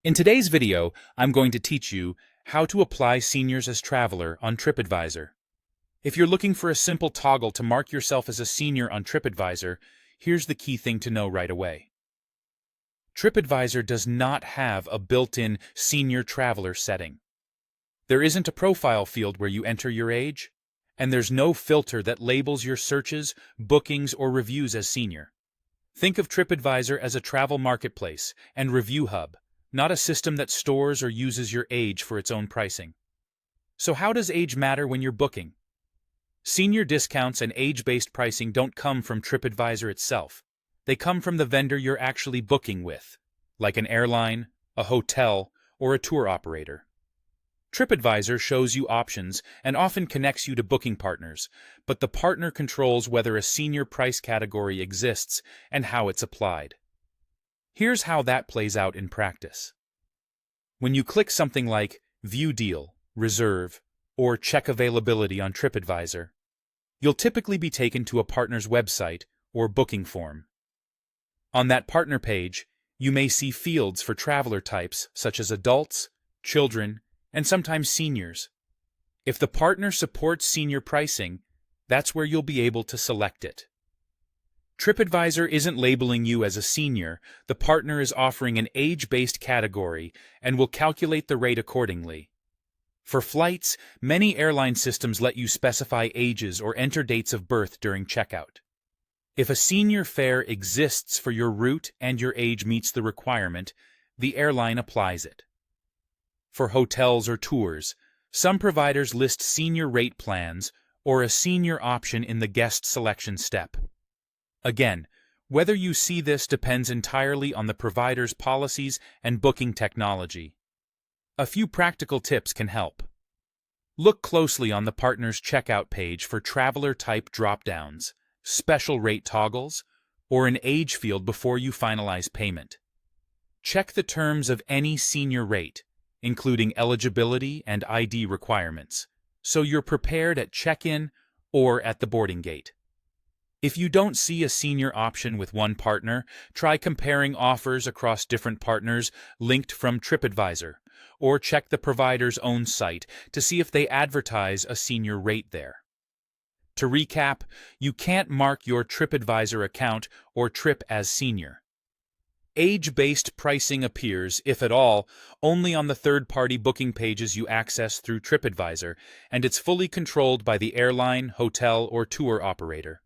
In today's video, I'm going to teach you how to apply seniors as traveler on TripAdvisor. If you're looking for a simple toggle to mark yourself as a senior on TripAdvisor, here's the key thing to know right away. TripAdvisor does not have a built-in senior traveler setting. There isn't a profile field where you enter your age, and there's no filter that labels your searches, bookings, or reviews as senior. Think of TripAdvisor as a travel marketplace and review hub, not a system that stores or uses your age for its own pricing. So how does age matter when you're booking? Senior discounts and age-based pricing don't come from TripAdvisor itself. They come from the vendor you're actually booking with, like an airline, a hotel, or a tour operator. TripAdvisor shows you options and often connects you to booking partners, but the partner controls whether a senior price category exists and how it's applied. Here's how that plays out in practice. When you click something like View Deal, Reserve, or Check Availability on TripAdvisor, you'll typically be taken to a partner's website or booking form. On that partner page, you may see fields for traveler types such as adults, children, and sometimes seniors. If the partner supports senior pricing, that's where you'll be able to select it. TripAdvisor isn't labeling you as a senior. The partner is offering an age-based category and will calculate the rate accordingly. For flights, many airline systems let you specify ages or enter dates of birth during checkout. If a senior fare exists for your route and your age meets the requirement, the airline applies it. For hotels or tours, some providers list senior rate plans or a senior option in the guest selection step. Again, whether you see this depends entirely on the provider's policies and booking technology. A few practical tips can help. Look closely on the partner's checkout page for traveler-type drop-downs, special rate toggles, or an age field before you finalize payment. Check the terms of any senior rate, including eligibility and ID requirements, so you're prepared at check-in or at the boarding gate. If you don't see a senior option with one partner, try comparing offers across different partners linked from TripAdvisor, or check the provider's own site to see if they advertise a senior rate there. To recap, you can't mark your TripAdvisor account or trip as senior. Age-based pricing appears, if at all, only on the third-party booking pages you access through TripAdvisor, and it's fully controlled by the airline, hotel, or tour operator.